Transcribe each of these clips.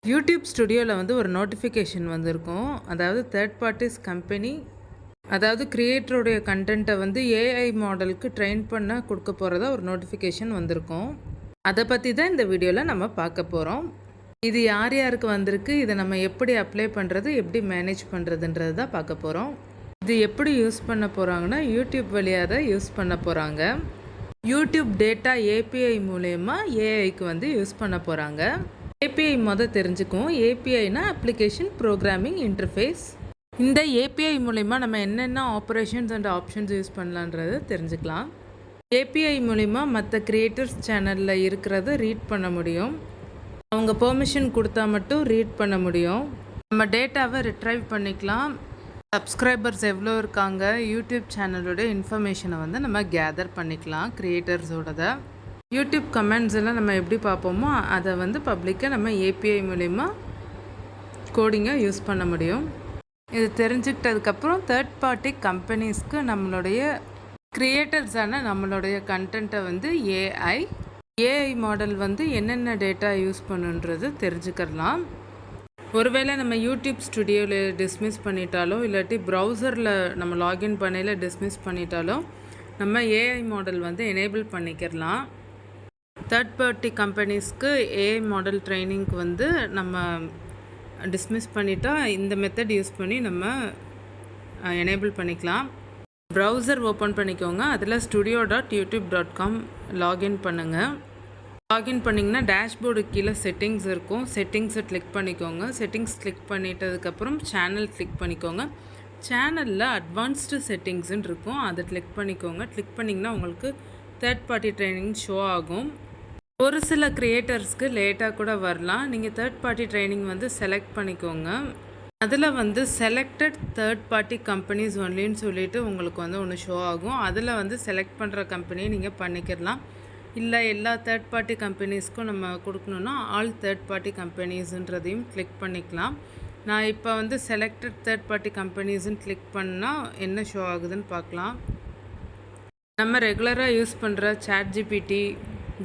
YouTube ஸ்டுடியோவில் வந்து ஒரு நோட்டிஃபிகேஷன் வந்திருக்கும். அதாவது தேர்ட் பார்ட்டிஸ் கம்பெனி, அதாவது கிரியேட்டருடைய கண்டென்ட்டை வந்து ஏஐ மாடலுக்கு ட்ரெயின் பண்ண கொடுக்க போகிறதா ஒரு நோட்டிஃபிகேஷன் வந்திருக்கும். அதை பற்றி தான் இந்த வீடியோவில் நம்ம பார்க்க போகிறோம். இது யார் யாருக்கு வந்திருக்கு, இதை நம்ம எப்படி அப்ளை பண்ணுறது, எப்படி மேனேஜ் பண்ணுறதுன்றது தான் பார்க்க போகிறோம். இது எப்படி யூஸ் பண்ண போகிறாங்கன்னா, யூடியூப் வழியாக தான் யூஸ் பண்ண போகிறாங்க. யூடியூப் டேட்டா ஏபிஐ மூலயமா ஏஐக்கு வந்து யூஸ் பண்ண போகிறாங்க. ஏபிஐ தெரிஞ்சுக்குவோம். ஏபிஐனா அப்ளிகேஷன் ப்ரோக்ராமிங் இன்டர்ஃபேஸ். இந்த ஏபிஐ மூலயமா நம்ம என்னென்ன ஆப்ரேஷன்ஸ் அண்ட் ஆப்ஷன்ஸ் யூஸ் பண்ணலான்றதை தெரிஞ்சுக்கலாம். ஏபிஐ மூலிமா மற்ற கிரியேட்டர்ஸ் சேனலில் இருக்கிறத ரீட் பண்ண முடியும். அவங்க பெர்மிஷன் கொடுத்தா மட்டும் ரீட் பண்ண முடியும். நம்ம டேட்டாவை ரிட்ரைவ் பண்ணிக்கலாம். சப்ஸ்கிரைபர்ஸ் எவ்வளோ இருக்காங்க, யூடியூப் சேனலோட இன்ஃபர்மேஷனை வந்து நம்ம கேதர் பண்ணிக்கலாம் கிரியேட்டர்ஸோடத. யூடியூப் கமெண்ட்ஸ் எல்லாம் நம்ம எப்படி பார்ப்போமோ அதை வந்து பப்ளிக்காக நம்ம ஏபிஐ மூலிமா கோடிங்காக யூஸ் பண்ண முடியும். இது தெரிஞ்சுக்கிட்டதுக்கப்புறம் தேர்ட் பார்ட்டி கம்பெனிஸ்க்கு நம்மளுடைய கிரியேட்டர்ஸான நம்மளுடைய கண்டென்ட்டை வந்து ஏஐ மாடல் வந்து என்னென்ன டேட்டா யூஸ் பண்ணுன்றது தெரிஞ்சுக்கலாம். ஒருவேளை நம்ம யூடியூப் ஸ்டுடியோவில் டிஸ்மிஸ் பண்ணிட்டாலோ இல்லாட்டி ப்ரௌசரில் நம்ம லாகின் பண்ணையில் டிஸ்மிஸ் பண்ணிட்டாலோ நம்ம ஏஐ மாடல் வந்து எனேபிள் பண்ணிக்கிறலாம். தேர்ட் பார்ட்டி கம்பெனிஸ்க்கு ஏஐ மாடல் ட்ரைனிங்க்கு வந்து நம்ம டிஸ்மிஸ் பண்ணிட்டா இந்த மெத்தட் யூஸ் பண்ணி நம்ம எனேபிள் பண்ணிக்கலாம். ப்ரௌசர் ஓப்பன் பண்ணிக்கோங்க. அதில் studio.youtube.com லாகின் பண்ணுங்கள். லாகின் பண்ணிங்கன்னா டேஷ்போர்டு கீழே செட்டிங்ஸ் இருக்கும். செட்டிங்ஸை கிளிக் பண்ணிக்கோங்க. செட்டிங்ஸ் கிளிக் பண்ணிட்டதுக்கப்புறம் சேனல் கிளிக் பண்ணிக்கோங்க. சேனலில் அட்வான்ஸ்டு செட்டிங்ஸ்ன்னு இருக்கும், அதை கிளிக் பண்ணிக்கோங்க. கிளிக் பண்ணிங்கன்னா உங்களுக்கு தேர்ட் பார்ட்டி ட்ரைனிங் ஷோ ஆகும். ஒரு சில க்ரியேட்டர்ஸ்க்கு லேட்டாக கூட வரலாம். நீங்கள் தேர்ட் பார்ட்டி ட்ரைனிங் வந்து செலக்ட் பண்ணிக்கோங்க. அதில் வந்து செலக்டட் தேர்ட் பார்ட்டி கம்பெனிஸ் ஒன்லின்னு சொல்லிவிட்டு உங்களுக்கு வந்து ஒன்று ஷோ ஆகும். அதில் வந்து செலக்ட் பண்ணுற கம்பெனியை நீங்கள் பண்ணிக்கிடலாம். இல்லை எல்லா தேர்ட் பார்ட்டி கம்பெனிஸ்க்கும் நம்ம கொடுக்கணுன்னா ஆல் தேர்ட் பார்ட்டி கம்பெனிஸுன்றதையும் கிளிக் பண்ணிக்கலாம். நான் இப்போ வந்து செலக்டட் தேர்ட் பார்ட்டி கம்பெனிஸ்ன்னு கிளிக் பண்ணால் என்ன ஷோ ஆகுதுன்னு பார்க்கலாம். நம்ம ரெகுலராக யூஸ் பண்ணுற ChatGPT,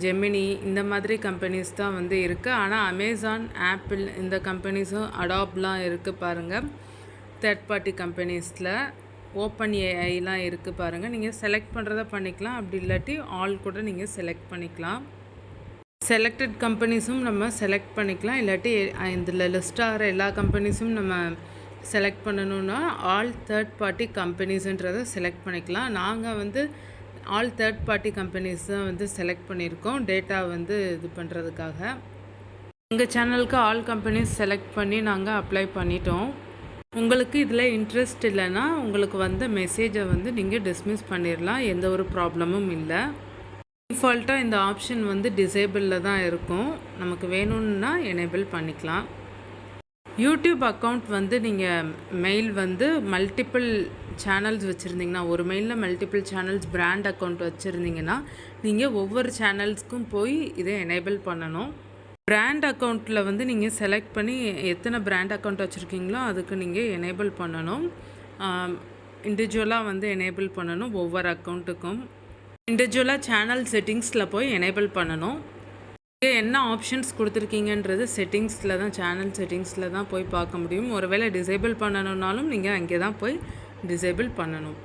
ஜெமினி இந்த மாதிரி கம்பெனிஸ் தான் வந்து இருக்குது. ஆனால் அமேசான், ஆப்பிள் இந்த கம்பெனிஸும் அடாப்லாம் இருக்குது பாருங்கள். தேர்ட் பார்ட்டி கம்பெனிஸில் ஓப்பன் ஏஐலாம் இருக்குது பாருங்கள். நீங்கள் செலக்ட் பண்ணுறத பண்ணிக்கலாம். அப்படி இல்லாட்டி ஆல் கூட நீங்கள் செலக்ட் பண்ணிக்கலாம். செலக்டட் கம்பெனிஸும் நம்ம செலக்ட் பண்ணிக்கலாம். இல்லாட்டி இதில் லிஸ்ட் ஆகிற எல்லா கம்பெனிஸும் நம்ம செலக்ட் பண்ணணுன்னா ஆல் தேர்ட் பார்ட்டி கம்பெனிஸுன்றதை செலக்ட் பண்ணிக்கலாம். நாங்கள் வந்து ஆல் தேர்ட் பார்ட்டி கம்பெனிஸ் தான் வந்து செலக்ட் பண்ணியிருக்கோம் டேட்டா வந்து இது பண்ணுறதுக்காக. எங்கள் சேனலுக்கு ஆல் கம்பெனிஸ் செலக்ட் பண்ணி நாங்கள் அப்ளை பண்ணிட்டோம். உங்களுக்கு இதில் இன்ட்ரெஸ்ட் இல்லைன்னா உங்களுக்கு வந்த மெசேஜை வந்து நீங்கள் டிஸ்மிஸ் பண்ணிடலாம். எந்த ஒரு ப்ராப்ளமும் இல்லை. டிஃபால்ட்டாக இந்த ஆப்ஷன் வந்து டிசேபிளில் தான் இருக்கும். நமக்கு வேணும்னா எனேபிள் பண்ணிக்கலாம். யூடியூப் அக்கௌண்ட் வந்து நீங்கள் மெயில் வந்து மல்டிபிள் சேனல்ஸ் வச்சுருந்தீங்கன்னா, ஒரு மெயிலில் மல்டிபிள் சேனல்ஸ் பிராண்ட் அக்கௌண்ட் வச்சுருந்தீங்கன்னா நீங்கள் ஒவ்வொரு சேனல்ஸ்க்கும் போய் இதை எனேபிள் பண்ணணும். பிராண்ட் அக்கௌண்ட்டில் வந்து நீங்கள் செலக்ட் பண்ணி எத்தனை பிராண்ட் அக்கௌண்ட் வச்சுருக்கீங்களோ அதுக்கு நீங்கள் எனேபிள் பண்ணணும். இண்டிவிஜுவலாக வந்து எனேபிள் பண்ணணும். ஒவ்வொரு அக்கௌண்ட்டுக்கும் இண்டிவிஜுவலாக சேனல் செட்டிங்ஸில் போய் எனேபிள் பண்ணணும். என்ன ஆப்ஷன்ஸ் கொடுத்துருக்கீங்கன்றது செட்டிங்ஸில் தான், சேனல் செட்டிங்ஸில் தான் போய் பார்க்க முடியும். ஒருவேளை டிசேபிள் பண்ணணுன்னாலும் நீங்கள் அங்கே தான் போய் டிசேபிள் பண்ணணும்.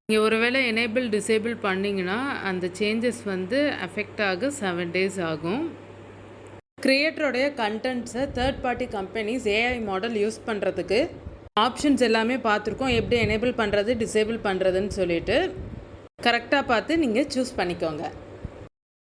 நீங்கள் ஒருவேளை எனேபிள் டிசேபிள் பண்ணிங்கன்னா அந்த சேஞ்சஸ் வந்து அஃபெக்ட் ஆக 7 days ஆகும். கிரியேட்டருடைய கண்டென்ட்ஸை third party companies AI model use பண்ணுறதுக்கு ஆப்ஷன்ஸ் எல்லாமே பார்த்துருக்கோம். எப்படி எனேபிள் பண்ணுறது, டிசேபிள் பண்ணுறதுன்னு சொல்லிட்டு கரெக்டாக பார்த்து நீங்கள் சூஸ் பண்ணிக்கோங்க.